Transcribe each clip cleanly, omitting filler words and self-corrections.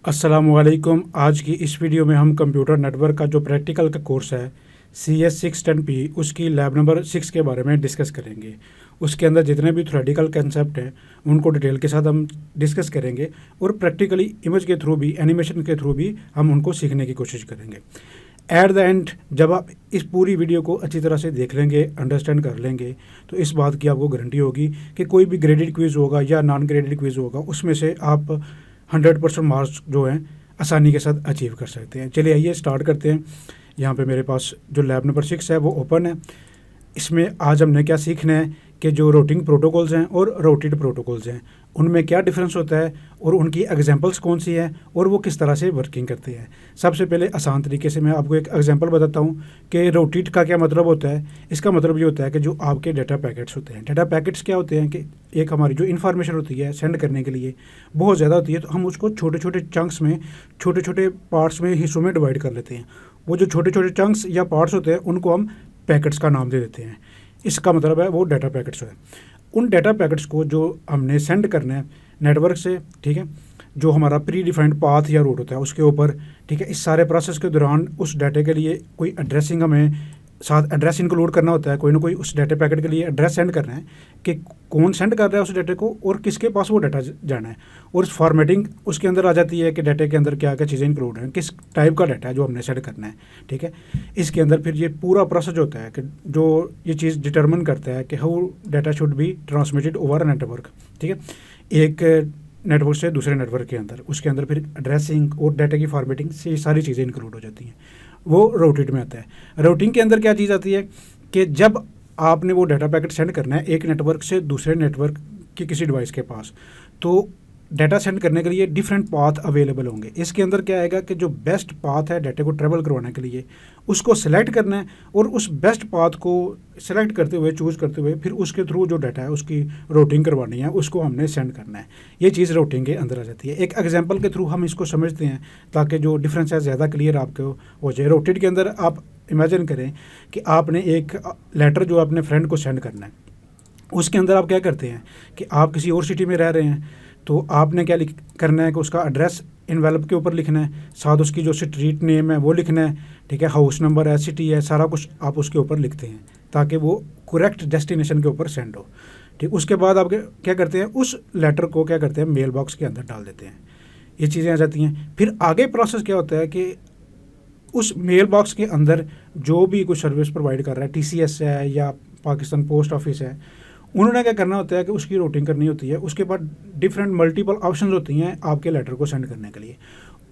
अस्सलामुअलैकुम। आज की इस वीडियो में हम कंप्यूटर नेटवर्क का जो प्रैक्टिकल का कोर्स है CS610P उसकी लैब नंबर 6 के बारे में डिस्कस करेंगे। उसके अंदर जितने भी थ्योरेटिकल कंसेप्ट हैं उनको डिटेल के साथ हम डिस्कस करेंगे और प्रैक्टिकली इमेज के थ्रू भी, एनिमेशन के थ्रू भी हम उनको सीखने की कोशिश करेंगे। एट द एंड जब आप इस पूरी वीडियो को अच्छी तरह से देख लेंगे, अंडरस्टैंड कर लेंगे, तो इस बात की आपको गारंटी होगी कि कोई भी ग्रेडेड क्विज़ होगा या नॉन ग्रेडेड क्विज़ होगा उसमें से आप 100% मार्क्स जो हैं आसानी के साथ अचीव कर सकते हैं। चलिए आइए स्टार्ट करते हैं। यहाँ पे मेरे पास जो लैब नंबर 6 है वो ओपन है। इसमें आज हमने क्या सीखना है कि जो रूटिंग प्रोटोकॉल्स हैं और रूटेड प्रोटोकॉल्स हैं उनमें क्या डिफरेंस होता है और उनकी एग्जांपल्स कौन सी हैं और वो किस तरह से वर्किंग करते हैं। सबसे पहले आसान तरीके से मैं आपको एक एग्जांपल बताता हूँ कि रूटेड का क्या मतलब होता है। इसका मतलब ये होता है कि जो आपके डाटा पैकेट्स होते हैं, डाटा पैकेट्स क्या होते हैं कि एक हमारी जो इन्फॉर्मेशन होती है सेंड करने के लिए बहुत ज़्यादा होती है, तो हम उसको छोटे छोटे चंक्स में, छोटे छोटे पार्ट्स में, हिस्सों में डिवाइड कर लेते हैं। वो जो छोटे छोटे चंक्स या पार्ट्स होते हैं उनको हम पैकेट्स का नाम दे देते हैं। इसका मतलब है वो डाटा पैकेट्स है। उन डाटा पैकेट्स को जो हमने सेंड करना है नेटवर्क से, ठीक है, जो हमारा प्री डिफाइंड पाथ या रूट होता है उसके ऊपर, ठीक है, इस सारे प्रोसेस के दौरान उस डाटे के लिए कोई एड्रेसिंग हमें साथ एड्रेस इंक्लूड करना होता है। कोई ना कोई उस डाटा पैकेट के लिए एड्रेस सेंड करना है कि कौन सेंड कर रहा है उस डाटे को और किसके पास वो डाटा जाना है। और फॉर्मेटिंग उसके अंदर आ जाती है कि डाटे के अंदर क्या क्या चीज़ें इंक्लूड हैं, किस टाइप का डाटा है जो हमने सेंड करना है, ठीक है। इसके अंदर फिर ये पूरा प्रोसेस होता है कि जो ये चीज़ डिटर्मिन करता है कि how data should be transmitted over network, ठीक है, एक नेटवर्क से दूसरे नेटवर्क के अंदर। उसके अंदर फिर एड्रेसिंग और डाटा की फॉर्मेटिंग से ये सारी चीज़ें इंक्लूड हो जाती हैं। वो रूटेड में आता है। रूटिंग के अंदर क्या चीज़ आती है कि जब आपने वो डाटा पैकेट सेंड करना है एक नेटवर्क से दूसरे नेटवर्क की किसी डिवाइस के पास, तो डाटा सेंड करने के लिए डिफरेंट पाथ अवेलेबल होंगे। इसके अंदर क्या आएगा कि जो बेस्ट पाथ है डाटा को ट्रेवल करवाने के लिए उसको सेलेक्ट करना है और उस बेस्ट पाथ को सेलेक्ट करते हुए, चूज़ करते हुए, फिर उसके थ्रू जो डाटा है उसकी रूटिंग करवानी है, उसको हमने सेंड करना है। ये चीज़ रूटिंग के अंदर आ जाती है। एक एग्जांपल के थ्रू हम इसको समझते हैं ताकि जो डिफरेंस है ज़्यादा क्लियर आपको हो जाए। रूटेड के अंदर आप इमेजिन करें कि आपने एक लेटर जो अपने फ्रेंड को सेंड करना है, उसके अंदर आप क्या करते हैं कि आप किसी और सिटी में रह रहे हैं, तो आपने क्या करना है कि उसका एड्रेस इन्वेलप के ऊपर लिखना है, साथ उसकी जो स्ट्रीट नेम है वो लिखना है, ठीक है, हाउस नंबर है, सिटी है, सारा कुछ आप उसके ऊपर लिखते हैं ताकि वो करेक्ट डेस्टिनेशन के ऊपर सेंड हो, ठीक। उसके बाद आप क्या करते हैं, उस लेटर को क्या करते हैं, मेल बॉक्स के अंदर डाल देते हैं। ये चीज़ें आ जाती हैं। फिर आगे प्रोसेस क्या होता है कि उस मेल बॉक्स के अंदर जो भी कुछ सर्विस प्रोवाइड कर रहा है, TCS है या पाकिस्तान पोस्ट ऑफिस है, उन्होंने क्या करना होता है कि उसकी रूटिंग करनी होती है। उसके बाद डिफरेंट मल्टीपल ऑप्शंस होती हैं आपके लेटर को सेंड करने के लिए।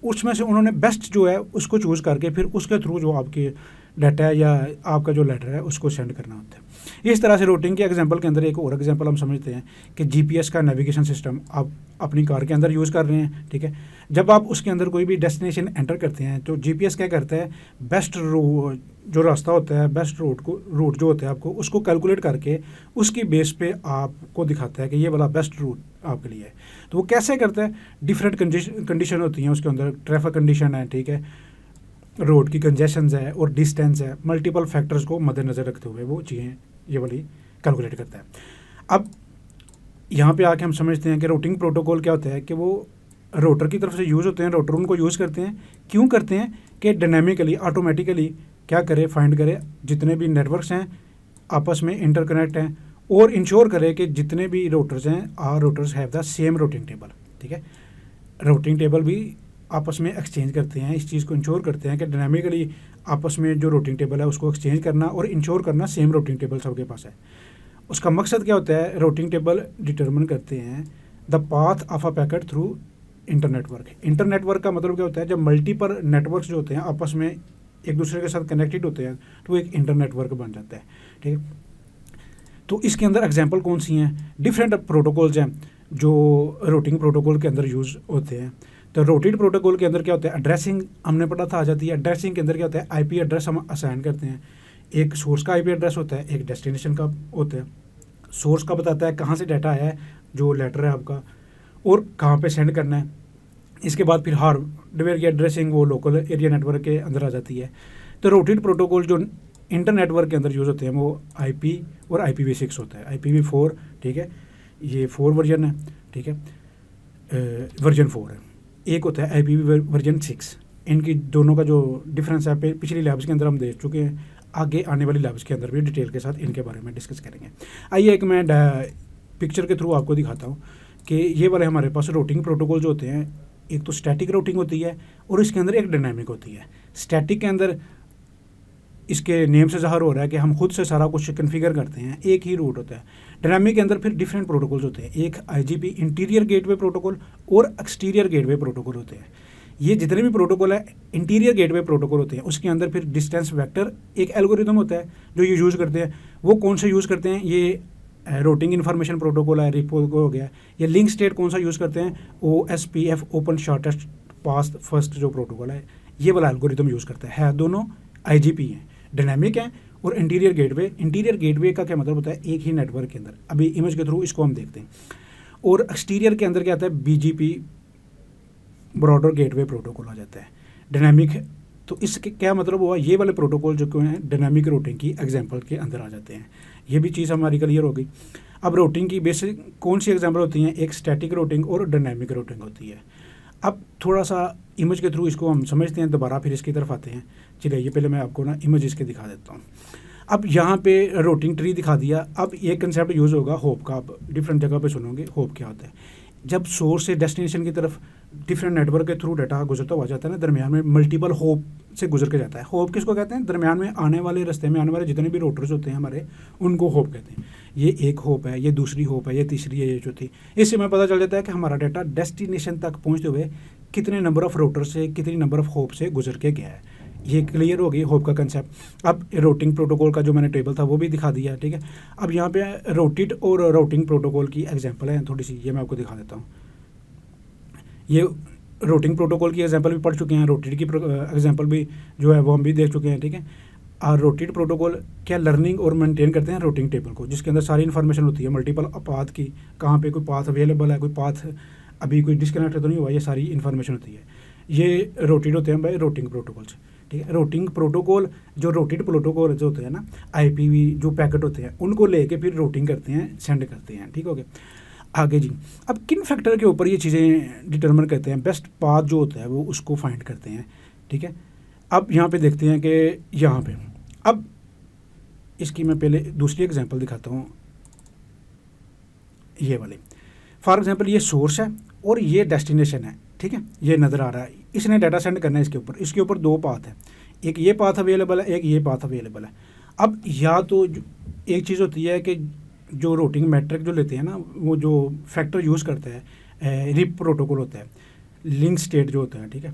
उसमें से उन्होंने बेस्ट जो है उसको चूज़ करके फिर उसके थ्रू जो आपके डाटा है या आपका जो लेटर है उसको सेंड करना होता है। इस तरह से रूटिंग के एग्जांपल के अंदर एक और एग्जांपल हम समझते हैं कि GPS का नेविगेशन सिस्टम आप अपनी कार के अंदर यूज़ कर रहे हैं, ठीक है। जब आप उसके अंदर कोई भी डेस्टिनेशन एंटर करते हैं तो GPS क्या करता है, बेस्ट जो रास्ता होता है, बेस्ट रूट जो होता है आपको उसको कैलकुलेट करके उसकी बेस पे आपको दिखाता है कि ये वाला बेस्ट रूट आपके लिए है। तो वो कैसे करता है, डिफरेंट कंडीशन होती हैं उसके अंदर, ट्रैफिक कंडीशन है, ठीक है, रोड की कंजेशंस है और डिस्टेंस है, मल्टीपल फैक्टर्स को मद्देनज़र रखते हुए वो चीज़ें ये वाली कैलकुलेट करता है। अब यहाँ पे आके हम समझते हैं कि रूटिंग प्रोटोकॉल क्या होता है कि वो रोटर की तरफ से यूज़ होते हैं। रोटर उनको यूज़ करते हैं, क्यों करते हैं कि डायनामिकली, ऑटोमेटिकली क्या करे, फाइंड करे जितने भी नेटवर्क्स हैं आपस में इंटरकनेक्ट हैं और इंश्योर करे कि जितने भी रोटर्स हैं are routers have the same routing table, ठीक है। रूटिंग टेबल भी आपस में एक्सचेंज करते हैं। इस चीज़ को इंश्योर करते हैं कि डायनामिकली आपस में जो रूटिंग टेबल है उसको एक्सचेंज करना और इंश्योर करना सेम रूटिंग टेबल सबके पास है। उसका मकसद क्या होता है, रूटिंग टेबल डिटर्मिन करते हैं the path of a packet through internetwork. Internetwork का मतलब क्या होता है, जब मल्टीपल नेटवर्क्स जो होते हैं आपस में एक दूसरे के साथ कनेक्टेड होते हैं तो एक इंटरनेटवर्क बन जाता है, ठीक है। तो इसके अंदर एग्जांपल कौन सी हैं, डिफरेंट प्रोटोकॉल्स हैं जो रूटिंग प्रोटोकॉल के अंदर यूज़ होते हैं। तो रूटेड प्रोटोकॉल के अंदर क्या होता है, एड्रेसिंग हमने पढ़ा था, आ जाती है। एड्रेसिंग के अंदर क्या होता है, IP एड्रेस हम असाइन करते हैं। एक सोर्स का IP एड्रेस होता है, एक डेस्टिनेशन का होता है। सोर्स का बताता है कहाँ से डाटा आया है, जो लेटर है आपका, और कहाँ पे सेंड करना है। इसके बाद फिर हार्डवेयर की एड्रेसिंग वो लोकल एरिया नेटवर्क के अंदर आ जाती है। तो रूटेड प्रोटोकॉल जो इंटरनेटवर्क के अंदर यूज़ होते हैं वो IP और IPv6 होता है। IPv4, ठीक है, ये 4 वर्जन है, ठीक है, वर्जन 4 है। एक होता है IPv वर्जन 6। इनकी दोनों का जो डिफरेंस है पिछली लैब्स के अंदर हम देख चुके हैं, आगे आने वाली लैब्स के अंदर भी डिटेल के साथ इनके बारे में डिस्कस करेंगे। आइए एक मैं पिक्चर के थ्रू आपको दिखाता हूँ कि ये वाले हमारे पास रूटिंग प्रोटोकॉल जो होते हैं, एक तो स्टैटिक रूटिंग होती है और इसके अंदर एक डायनामिक होती है। स्टैटिक के अंदर इसके नेम से ज़ाहिर हो रहा है कि हम खुद से सारा कुछ कन्फिगर करते हैं, एक ही रूट होता है। डायनामिक के अंदर फिर डिफरेंट प्रोटोकॉल्स होते हैं, एक IGP इंटीरियर गेटवे प्रोटोकॉल और एक्सटीरियर गेटवे प्रोटोकॉल होते हैं। ये जितने भी प्रोटोकॉल है इंटीरियर गेटवे प्रोटोकॉल होते हैं, उसके अंदर फिर डिस्टेंस वेक्टर एक एल्गोरिदम होता है जो ये यूज़ करते हैं। वो कौन सा यूज़ करते हैं, ये रूटिंग इन्फॉर्मेशन प्रोटोकॉल है, रिपो हो गया। ये लिंक स्टेट कौन सा यूज़ करते हैं, OSPF open shortest path first जो प्रोटोकॉल है, ये वाला एल्गोरिदम यूज़ करता है। दोनों IGP हैं, डायनामिक हैं और इंटीरियर गेटवे। इंटीरियर गेटवे का क्या मतलब होता है, एक ही नेटवर्क के अंदर। अभी इमेज के थ्रू इसको हम देखते हैं। और एक्सटीरियर के अंदर क्या आता है, BGP ब्रॉडर गेटवे प्रोटोकॉल आ जाता है। डायनामिक तो इसके क्या मतलब हुआ, ये वाले प्रोटोकॉल जो क्यों हैं डायनामिक रूटिंग की एग्जांपल के अंदर आ जाते हैं। ये भी चीज़ हमारी क्लियर हो गई। अब रूटिंग की बेसिक कौन सी एग्जांपल होती हैं, एक स्टैटिक रूटिंग और डायनामिक रूटिंग होती है। अब थोड़ा सा इमेज के थ्रू इसको हम समझते हैं, दोबारा फिर इसकी तरफ आते हैं। चलिए ये पहले मैं आपको ना इमेज इसके दिखा देता हूँ। अब यहाँ पे रूटिंग ट्री दिखा दिया। अब ये कंसेप्ट यूज़ होगा होप का। आप डिफरेंट जगह पे सुनोगे होप क्या होता है। जब सोर्स से डेस्टिनेशन की तरफ डिफरेंट नेटवर्क के थ्रू डाटा गुजरता हुआ जाता है ना, दरमियान में मल्टीपल होप से गुजर के जाता है। होप किसको कहते हैं, दरमियान में आने वाले रास्ते में आने वाले जितने भी रोटर्स होते हैं हमारे, उनको होप कहते हैं। ये एक होप है, ये दूसरी होप है, ये तीसरी है, ये चौथी। इससे हमें पता चल जाता है कि हमारा डाटा डेस्टिनेशन तक पहुँचते हुए कितने नंबर ऑफ रोटर से, कितनी नंबर ऑफ होप से गुजर के गया है। ये क्लियर हो गई होप का कंसेप्ट। अब रूटिंग प्रोटोकॉल का जो मैंने टेबल था वो भी दिखा दिया, ठीक है। अब यहाँ पे रूटेड और रूटिंग प्रोटोकॉल की एग्जांपल है थोड़ी सी, ये मैं आपको दिखा देता हूँ। ये रूटिंग प्रोटोकॉल की एग्जांपल भी पढ़ चुके हैं, रूटेड की एग्जांपल भी जो है वो हम भी देख चुके हैं, ठीक है। और रूटेड प्रोटोकॉल क्या लर्निंग और मेंटेन करते हैं रूटिंग टेबल को, जिसके अंदर सारी इन्फॉर्मेशन होती है मल्टीपल पाथ की, कहाँ पे कोई पाथ अवेलेबल है, कोई पाथ अभी कोई डिस्कनेक्ट तो नहीं हुआ, ये सारी इन्फॉर्मेशन होती है। ये रूटेड होते हैं भाई रूटिंग प्रोटोकॉल से, ठीक है। रूटिंग प्रोटोकॉल जो रूटेड प्रोटोकॉल जो होते हैं ना, IPV जो पैकेट होते हैं उनको लेके फिर रूटिंग करते हैं, सेंड करते हैं, ठीक हो गया। आगे जी, अब किन फैक्टर के ऊपर ये चीज़ें डिटरमिन करते हैं, बेस्ट पाथ जो होता है वो उसको फाइंड करते हैं, ठीक है। अब यहाँ पे देखते हैं कि यहाँ पे अब इसकी मैं पहले दूसरी एग्जांपल दिखाता हूँ, ये वाली। फॉर एग्जांपल ये सोर्स है और ये डेस्टिनेशन है, ठीक है। ये नज़र आ रहा है, इसने डाटा सेंड करना है इसके ऊपर दो पाथ है, एक ये पाथ अवेलेबल है, एक ये पाथ अवेलेबल है। अब या तो एक चीज़ होती है कि जो रूटिंग मैट्रिक जो लेते हैं ना, वो जो फैक्टर यूज़ करता है रिप प्रोटोकॉल होता है, लिंक स्टेट जो होता है, ठीक है।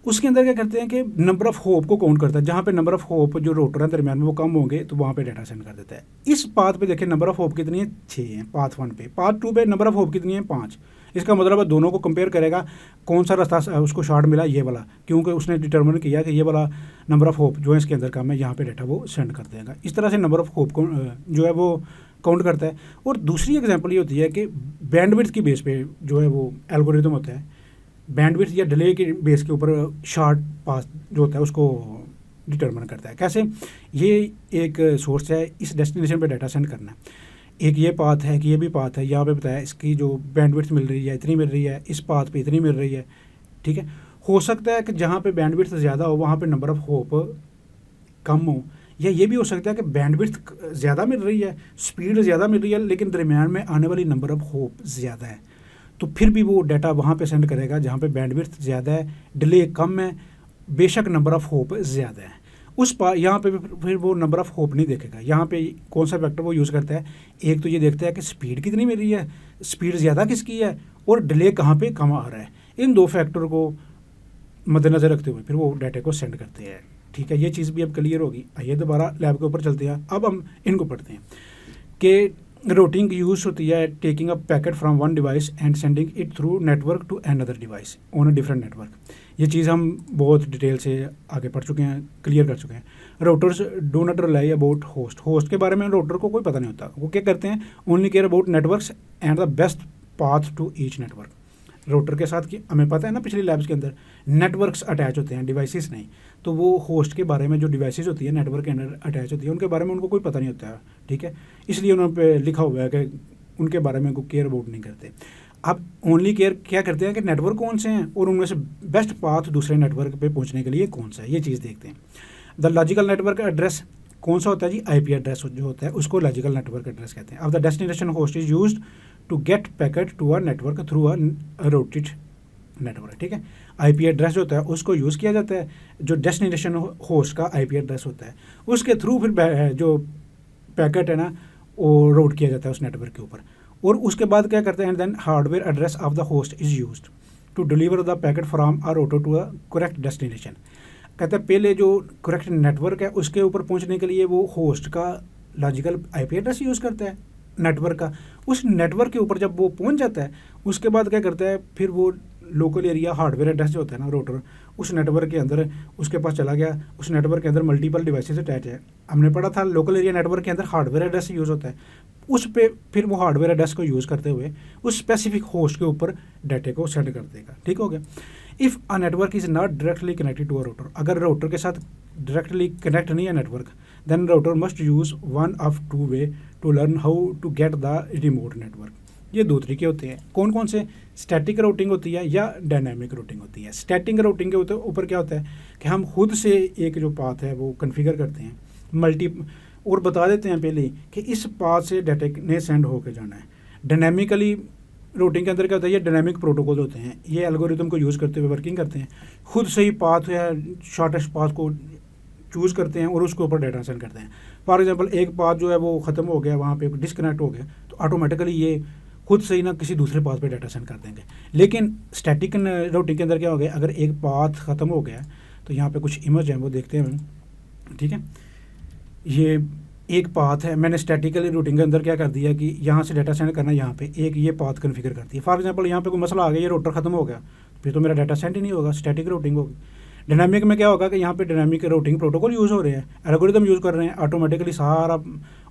उसके अंदर क्या करते हैं कि नंबर ऑफ होप को काउंट करता है, जहाँ पे नंबर ऑफ होप जो रोटर हैं दरमियान में वो कम होंगे तो वहाँ पे डाटा सेंड कर देता है। इस पाथ पे देखिए नंबर ऑफ होप कितनी है, 6 है पाथ 1 पे। पाथ 2 पे नंबर ऑफ होप कितनी है, 5। इसका मतलब है दोनों को कंपेयर करेगा, कौन सा रास्ता उसको शॉर्ट मिला, ये वाला, क्योंकि उसने डिटर्मिन किया कि ये वाला नंबर ऑफ होप जो है इसके अंदर कम है, यहाँ पे डाटा वो सेंड कर देगा। इस तरह से नंबर ऑफ होप को जो है वो काउंट करता है। और दूसरी एग्जांपल ये होती है कि बैंडविड्थ की बेस पे जो है वो एल्गोरिथम होता है, बैंडविड्थ या डिले के बेस के ऊपर शॉर्ट पास जो होता है उसको डिटरमिन करता है। कैसे, ये एक सोर्स है, इस डेस्टिनेशन पे डाटा सेंड करना है, एक ये पाथ है कि ये भी पाथ है, यहाँ पे बताया इसकी जो बैंडविड्थ मिल रही है इतनी मिल रही है, इस पाथ पे इतनी मिल रही है, ठीक है। हो सकता है कि जहाँ पे बैंडविड्थ ज़्यादा हो वहाँ पे नंबर ऑफ होप कम हो, या ये भी हो सकता है कि बैंडविड्थ ज़्यादा मिल रही है, स्पीड ज़्यादा मिल रही है, लेकिन दरमियान में आने वाली नंबर ऑफ होप ज़्यादा है, तो फिर भी वो डाटा वहाँ पे सेंड करेगा जहाँ पे बैंडविड्थ ज़्यादा है, डिले कम है, बेशक नंबर ऑफ होप ज़्यादा है। यहाँ पे फिर वो नंबर ऑफ होप नहीं देखेगा। यहाँ पे कौन सा फैक्टर वो यूज़ करता है, एक तो ये देखता है कि स्पीड कितनी मिल रही है, स्पीड ज़्यादा किसकी है, और डिले कहाँ पे कम आ रहा है। इन दो फैक्टर को मद्देनज़र रखते हुए फिर वो डाटा को सेंड करते हैं, ठीक है। ये चीज़ भी अब क्लियर होगी। आइए दोबारा लैब के ऊपर चलते हैं। अब हम इनको पढ़ते हैं कि रूटिंग यूज होती है taking a packet from one device and sending it through network to another device on a different network. ये चीज़ हम बहुत डिटेल से आगे पढ़ चुके हैं, क्लियर कर चुके हैं। Rotors do not rely about host के बारे में रोटर को कोई पता नहीं होता, वो क्या करते हैं, only care about networks and the best path to each network. Router के साथ कि हमें पता है ना पिछली लैब्स के अंदर नेटवर्क्स अटैच होते हैं, डिवाइसेस नहीं, तो वो होस्ट के बारे में जो डिवाइसेस होती है नेटवर्क के अंदर अटैच होती है उनके बारे में उनको कोई पता नहीं होता है, ठीक है। इसलिए उन्होंने पे लिखा हुआ है कि उनके बारे में कोई केयर अबाउट नहीं करते। आप ओनली केयर क्या करते हैं कि नेटवर्क कौन से हैं और उनमें से बेस्ट पाथ दूसरे नेटवर्क पे पहुंचने के लिए कौन सा है, ये चीज़ देखते हैं। द लॉजिकल नेटवर्क एड्रेस कौन सा होता है जी, आईपी एड्रेस जो होता है उसको लॉजिकल नेटवर्क एड्रेस कहते हैं। अब the destination host is used to get packet to a network through a routed network, ठीक है। आईपी एड्रेस जो होता है उसको यूज़ किया जाता है, जो डेस्टिनेशन होस्ट का आईपी एड्रेस होता है उसके थ्रू फिर जो पैकेट है ना वो रूट किया जाता है उस नेटवर्क के ऊपर। और उसके बाद क्या करते हैं, then hardware address of the host is used to deliver the packet from a router to a correct destination. कहते हैं पहले जो करेक्ट नेटवर्क है उसके ऊपर पहुंचने के लिए वो होस्ट का लॉजिकल आईपी एड्रेस यूज़ करता है नेटवर्क का। उस नेटवर्क के ऊपर जब वो पहुंच जाता है उसके बाद क्या करता है, फिर वो लोकल एरिया हार्डवेयर एड्रेस जो होता है ना रूटर, उस नेटवर्क के अंदर उसके पास चला गया। उस नेटवर्क के अंदर मल्टीपल डिवाइसेस अटैच है। हमने पढ़ा था लोकल एरिया नेटवर्क के अंदर हार्डवेयर एड्रेस यूज़ होता है। उस पे फिर वो हार्डवेयर एड्रेस को यूज़ करते हुए उस स्पेसिफिक होस्ट के ऊपर डाटे को सेंड कर देगा, ठीक हो गया। If a network is not directly connected to a router, अगर राउटर के साथ डायरेक्टली कनेक्ट नहीं है network, then router must use one of two way to learn how to get the remote network. ये दो तरीके होते हैं, कौन कौन से, स्टैटिक राउटिंग होती है या डायनामिक राउटिंग होती है। स्टैटिक राउटिंग के ऊपर क्या होता है कि हम खुद से एक जो पाथ है वो कन्फिगर करते हैं मल्टी और बता देते हैं पहले कि इस पाथ से डाटा ने सेंड होकर जाना है। डायनामिकली राउटिंग के अंदर क्या होता है, ये डायनामिक प्रोटोकॉल होते हैं, ये एल्गोरिथम को यूज़ करते हुए वर्किंग करते हैं, खुद से ही पाथ या शॉर्टेस्ट पाथ को चूज़ करते हैं और उसके ऊपर डाटा सेंड करते हैं। फॉर एग्जांपल एक पाथ जो है वो ख़त्म हो गया, वहाँ पे डिस्कनेक्ट हो गया, तो ऑटोमेटिकली ये खुद से ही ना किसी दूसरे पाथ पे डाटा सेंड कर देंगे। लेकिन स्टैटिक राउटिंग के अंदर क्या हो गया, अगर एक पाथ ख़त्म हो गया तो यहाँ पे कुछ इमेज हैं वो देखते हैं, ठीक है। ये एक पाथ है, मैंने स्टैटिकली रूटिंग के अंदर क्या कर दिया कि यहाँ से डाटा सेंड करना, यहाँ पे एक ये पाथ कन्फिगर कर दिया। फॉर एग्जांपल यहाँ पे कोई मसला आ गया, ये रूटर खत्म हो गया, फिर तो मेरा डाटा सेंड ही नहीं होगा, स्टैटिक रूटिंग होगी। डायनामिक में क्या होगा कि यहाँ पे डायनामिक रूटिंग प्रोटोकॉल यूज़ हो रहे हैं, एल्गोरिथम यूज़ कर रहे हैं, ऑटोमेटिकली सारा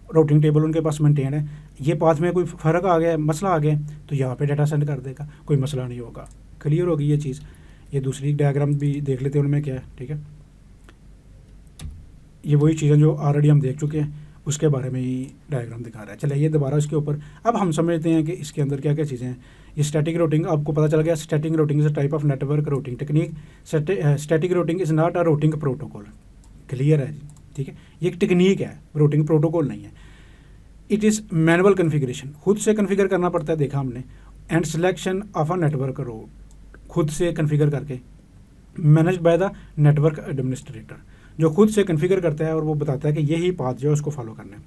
रूटिंग टेबल उनके पास मेंटेन है। ये पाथ में कोई फ़र्क आ गया, मसला आ गया, तो यहाँ पे डाटा सेंड कर देगा, कोई मसला नहीं होगा। क्लियर होगी ये चीज़। ये दूसरी डायग्राम भी देख लेते हैं उनमें क्या है, ठीक है। ये वही चीज़ें जो ऑलरेडी हम देख चुके हैं उसके बारे में ही डायग्राम दिखा रहा है। चलिए ये दोबारा इसके ऊपर अब हम समझते हैं कि इसके अंदर क्या क्या चीज़ें हैं। ये स्टैटिक रूटिंग आपको पता चल गया। Static routing is a type of network routing technique. Static routing is not a routing protocol. Clear है जी, ठीक है। ये एक टेक्निक है, रूटिंग प्रोटोकॉल नहीं है। इट इज़ मैनुअल कन्फिग्रेशन, खुद से कन्फिगर करना पड़ता है, देखा हमने। And selection of a network route, खुद से कन्फिगर करके। Managed by the network administrator, जो खुद से कन्फिगर करता है और वो बताता है कि यही पाथ जो है उसको फॉलो करना है।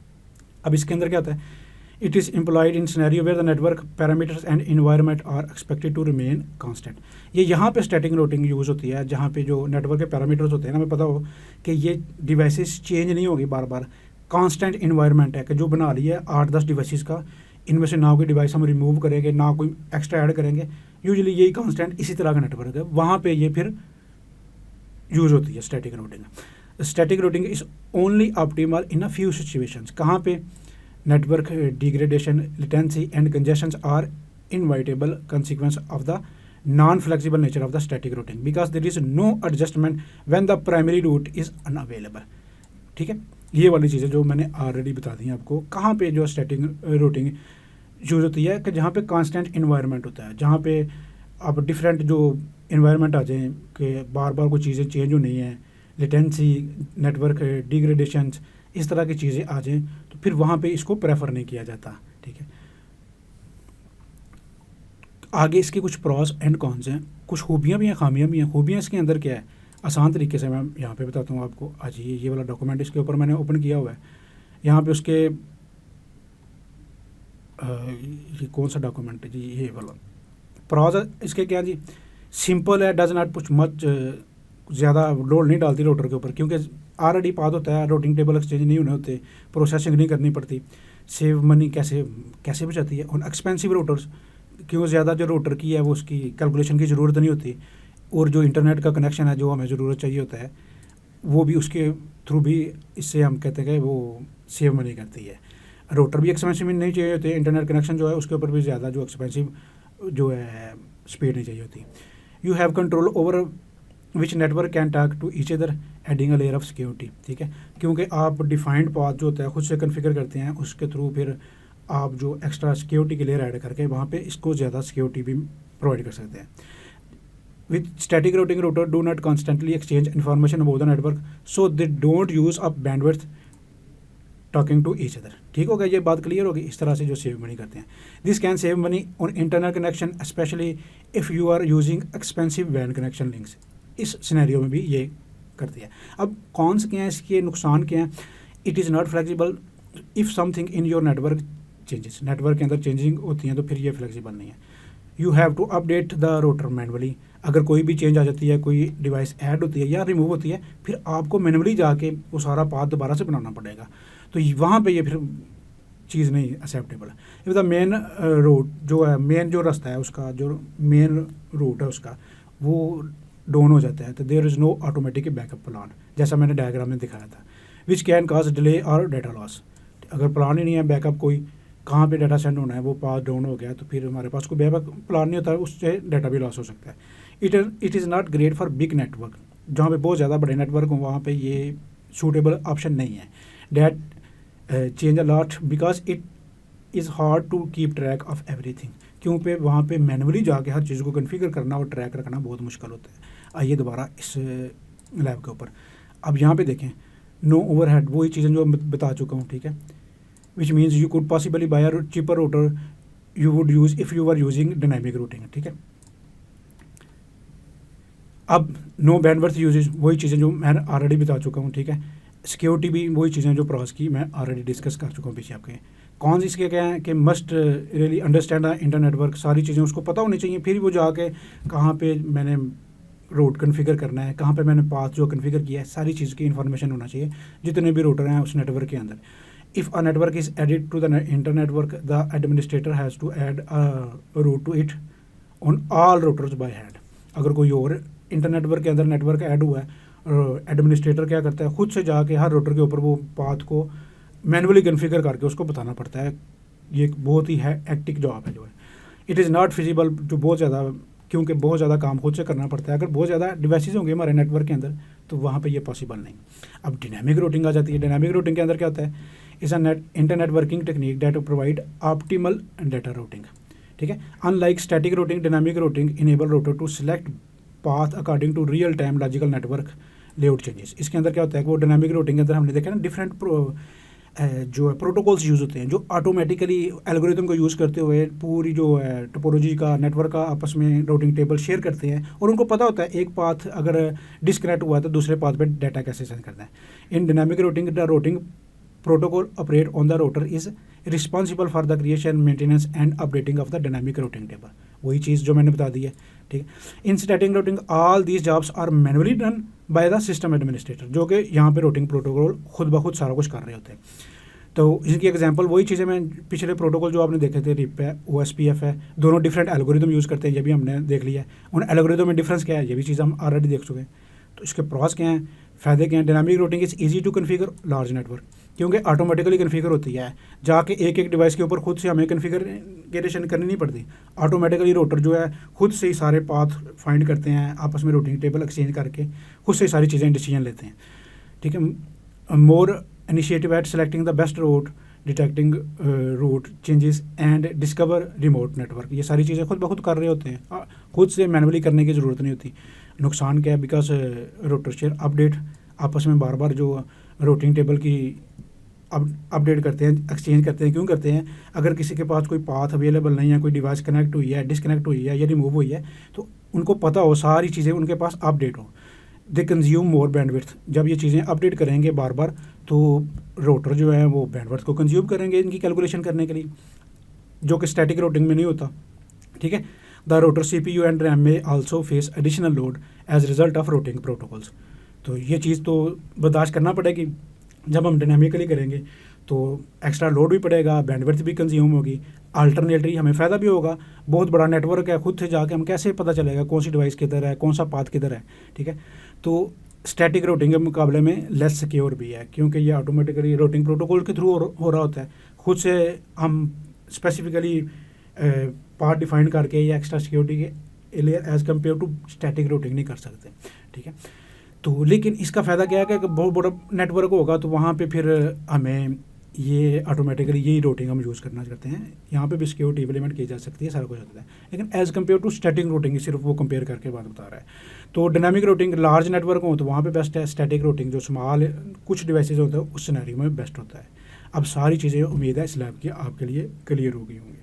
अब इसके अंदर क्या होता है, it is employed in scenario where the network parameters and environment are expected to remain constant. ये यहाँ पे स्टैटिक रूटिंग यूज़ होती है, जहाँ पे जो नेटवर्क के पैरामीटर्स होते हैं ना, हमें पता हो कि ये डिवाइसेस चेंज नहीं होगी बार बार। कांस्टेंट इन्वायरमेंट है कि जो बना लिया है 8-10 डिवाइसेस का, इनमें से ना कोई डिवाइस हम रिमूव करेंगे ना कोई एक्स्ट्रा ऐड करेंगे, यूजुअली यही कांस्टेंट इसी तरह का नेटवर्क है, वहाँ पे ये फिर यूज़ होती है static routing. Static routing is only optimal in a few situations. कहाँ पे, network degradation, latency and congestions are inevitable consequence of the non-flexible nature of the static routing because there is no adjustment when the primary route is unavailable। ठीक है, ये वाली चीज़ें जो मैंने already बता दी हैं आपको। कहाँ पे जो स्टैटिक रूटिंग यूज़ होती है कि जहाँ पे कांस्टेंट इन्वायरमेंट होता है, जहाँ पे अब डिफरेंट जो इन्वायरमेंट आ जाए कि बार बार कोई चीज़ें चेंज हो नहीं है, लेटेंसी, नेटवर्क डिग्रेडेशन, इस तरह की चीज़ें आ जाएँ तो फिर वहाँ पे इसको प्रेफर नहीं किया जाता। ठीक है, आगे इसके कुछ प्रॉस एंड कॉन्स हैं, कुछ खूबियाँ भी हैं, खामियाँ भी हैं। खूबियाँ इसके अंदर क्या है, आसान तरीके से मैं यहाँ पे बताता हूँ आपको। आज ये वाला डॉक्यूमेंट इसके ऊपर मैंने ओपन किया हुआ है। यहाँ पे उसके ये कौन सा डॉक्यूमेंट है जी, ये वाला प्रॉज इसके क्या जी, सिंपल है, डज नॉट पुट मच, ज़्यादा लोड नहीं डालती रोटर के ऊपर, क्योंकि ऑलरेडी पाथ होता है, रूटिंग टेबल एक्सचेंज नहीं होने होते, प्रोसेसिंग नहीं करनी पड़ती, सेव मनी कैसे बचाती है। और एक्सपेंसिव रोटर्स, क्यों ज़्यादा जो रोटर की है वो उसकी कैलकुलेशन की ज़रूरत नहीं होती, और जो इंटरनेट का कनेक्शन है जो हमें ज़रूरत चाहिए होता है वो भी उसके थ्रू भी, इससे हम कहते हैं कि वो सेव मनी करती है। रोटर भी एक्सपेंसिव नहीं चाहिए होते, इंटरनेट कनेक्शन जो है उसके ऊपर भी ज़्यादा जो एक्सपेंसिव जो है स्पीड नहीं चाहिए होती। You have control over which network can talk to each other adding a layer of security. ठीक है, क्योंकि आप डिफाइंड पाथ जो होता है खुद से कन्फिगर करते हैं, उसके थ्रू फिर आप जो एक्स्ट्रा सिक्योरिटी के लिए ऐड करके वहाँ पे इसको ज़्यादा सिक्योरिटी भी प्रोवाइड कर सकते हैं। With static routing router do not constantly exchange information about the network so they don't use up bandwidth talking to each other. ठीक हो गया, ये बात क्लियर होगी। इस तरह से जो सेव मनी करते हैं, this can save money on internet connection specially if you are using expensive वैन कनेक्शन लिंक्स। इस सिनेरियो में भी ये करती है। अब कौन से क्या हैं इसके नुकसान क्या हैं? It is not flexible if something in your network changes. Network के अंदर चेंजिंग होती हैं तो फिर ये फ्लेक्सिबल नहीं है। You have to update the router manually. अगर कोई भी चेंज आ जाती है, कोई डिवाइस ऐड होती है या रिमूव होती है, फिर आपको मैनुअली जाके वो सारा पाथ दोबारा से बनाना पड़ेगा। तो वहाँ पे ये फिर चीज़ नहीं एक्सेप्टेबल है। इफ द मेन रूट जो है, मेन जो रास्ता है उसका, जो मेन रूट है उसका, वो डाउन हो जाता है तो there is no automatic backup plan, जैसा मैंने डायग्राम में दिखाया था, विच कैन काज डिले और डाटा लॉस। अगर प्लान ही नहीं है बैकअप, कोई कहाँ पे डाटा सेंड होना है, वो पाथ डाउन हो गया तो फिर हमारे पास कोई बैकअप प्लान नहीं होता है, उससे डाटा भी लॉस हो सकता है। It is not great for big network. जहाँ पे बहुत ज़्यादा बड़े नेटवर्क हों वहाँ पे ये सूटेबल ऑप्शन नहीं है। That change a lot because it is hard to keep track of everything. क्योंकि वहाँ पे मैनुअली जाके हर चीज़ को कन्फिगर करना और ट्रैक रखना बहुत मुश्किल होता है। आइए दोबारा इस लैब के ऊपर। अब यहाँ पे देखें, नो ओवरहेड, वही चीज़ें जो मैं बता चुका हूँ, ठीक है। Which means you could possibly buy a cheaper router you would use if you are using dynamic routing, ठीक है। अब नो बैंडविड्थ यूजेज, वही चीज़ें जो मैं ऑलरेडी बता चुका हूँ, ठीक है। सिक्योरिटी भी वही चीज़ें जो प्रॉस की मैं ऑलरेडी डिस्कस कर चुका हूँ पीछे आपके। कौन सी इसके क्या हैं कि must really understand the inter network, सारी चीज़ें उसको पता होनी चाहिए, फिर वो जाके कहाँ पे मैंने रूट कन्फिगर करना है, कहाँ पे मैंने पाथ जो कन्फिगर किया है, सारी चीज़ की इन्फॉर्मेशन होना चाहिए जितने भी रूटर हैं उस नेटवर्क के अंदर। If a network is added to the inter network the administrator has to add a route to it on all routers by hand. अगर कोई और इंटर नेटवर्क के अंदर नेटवर्क ऐड हुआ है, एडमिनिस्ट्रेटर क्या करता है, खुद से जाके हर रूटर के ऊपर वो पाथ को मैनुअली कन्फिगर करके उसको बताना पड़ता है। ये एक बहुत ही है एक्टिक जॉब है जो है। इट इज़ नॉट फिजिबल, जो बहुत ज़्यादा, क्योंकि बहुत ज़्यादा काम खुद से करना पड़ता है। अगर बहुत ज़्यादा डिवाइसेज होंगे हमारे नेटवर्क के अंदर तो वहाँ पे ये पॉसिबल नहीं। अब डायनामिक रूटिंग आ जाती है। डायनामिक रूटिंग के अंदर क्या होता है, is a internet working technique that provide optimal data routing, ठीक है। Unlike static routing, dynamic routing enable router to select path according to real time logical network layout changes. इसके अंदर क्या होता है कि वो डायनामिक रूटिंग के अंदर हमने देखा ना, डिफरेंट जो है प्रोटोकॉल्स यूज़ होते हैं जो ऑटोमेटिकली एल्गोरिथम को यूज़ करते हुए पूरी जो है टोपोलॉजी का, नेटवर्क का आपस में रूटिंग टेबल शेयर करते हैं, और उनको पता होता है एक पाथ अगर डिस्कनेक्ट हुआ तो दूसरे पाथ पे डाटा कैसे सेंड करना है। इन dynamic routing the routing protocol operate on the router is responsible for the creation, maintenance and updating of the dynamic routing table। वही चीज़ जो मैंने बता दी है, ठीक है। In static routing all these jobs are manually done by the system administrator, जो कि यहाँ पे रूटिंग प्रोटोकॉल खुद ब खुद सारा कुछ कर रहे होते हैं। तो इसकी एग्जांपल वही चीज़ें मैं पिछले प्रोटोकॉल जो आपने देखे थे, रिप है, OSPF है, दोनों डिफरेंट एल्गोरिदम यूज़ करते हैं, ये भी हमने देख लिया है। उन एल्गोरिदम में डिफरेंस क्या है, ये भी चीज़ हम ऑलरेडी देख चुके हैं। तो इसके प्रॉस क्या हैं, फ़ायदे क्या हैं। Dynamic routing is easy to configure large network, क्योंकि ऑटोमेटिकली कन्फिगर होती है, जाके एक एक डिवाइस के ऊपर खुद से हमें कन्फिगरेशन करनी नहीं पड़ती। ऑटोमेटिकली रूटर जो है खुद से ही सारे पाथ फाइंड करते हैं, आपस में रूटिंग टेबल एक्सचेंज करके खुद से ही सारी चीज़ें डिसीजन लेते हैं, ठीक है। More initiative at selecting the best route, detecting route changes and discover remote network, ये सारी चीज़ें खुद ब खुद कर रहे होते हैं, खुद से मैनुअली करने की ज़रूरत नहीं होती। नुकसान क्या है, बिकॉज रूटर शेयर अपडेट आपस में बार बार जो रूटिंग टेबल की अपडेट करते हैं, एक्सचेंज करते हैं। क्यों करते हैं, अगर किसी के पास कोई पाथ अवेलेबल नहीं है, कोई डिवाइस कनेक्ट हुई है, डिसकनेक्ट हुई है या रिमूव हुई है, तो उनको पता हो, सारी चीज़ें उनके पास अपडेट हो। दे कंज्यूम मोर बैंडविड्थ, जब ये चीज़ें अपडेट करेंगे बार बार तो रूटर जो है वो बैंडविड्थ को कंज्यूम करेंगे इनकी कैलकुलेशन करने के लिए, जो कि स्टैटिक रूटिंग में नहीं होता, ठीक है। The router CPU and RAM में also face additional load as result of routing protocols. तो ये चीज़ तो बर्दाश्त करना पड़ेगी। जब हम डायनामिकली करेंगे तो एक्स्ट्रा लोड भी पड़ेगा, बैंडविड्थ भी कंज्यूम होगी, अल्टरनेटली हमें फ़ायदा भी होगा। बहुत बड़ा नेटवर्क है, खुद से जाके हम कैसे पता चलेगा कौन सी डिवाइस किधर है, कौन सा पाथ किधर है, ठीक है। तो स्टैटिक रूटिंग के मुकाबले में लेस सिक्योर भी है, क्योंकि ये ऑटोमेटिकली रूटिंग प्रोटोकॉल के थ्रू हो रहा होता है। खुद से हम स्पेसिफिकली पाथ डिफाइन करके या एक्स्ट्रा सिक्योरिटी के लिए as compare to static routing नहीं कर सकते, ठीक है। तो लेकिन इसका फ़ायदा क्या है कि बहुत बड़ा नेटवर्क होगा तो वहाँ पे फिर हमें ये ऑटोमेटिकली यही रूटिंग हम यूज़ करना चाहते हैं। यहाँ पे भी सिक्योरिटी इम्प्लीमेंट की जा सकती है, सारा कुछ होता है, लेकिन as compare to static routing सिर्फ वो कंपेयर करके बात बता रहा है। तो डायनामिक रूटिंग लार्ज नेटवर्क हो तो वहाँ पे बेस्ट है, स्टैटिक रूटिंग जो स्मॉल कुछ डिवाइसेज होता है उस सिनेरियो में बेस्ट होता है। अब सारी चीज़ें उम्मीद है इस लैब की आपके लिए क्लियर हो गई होंगी।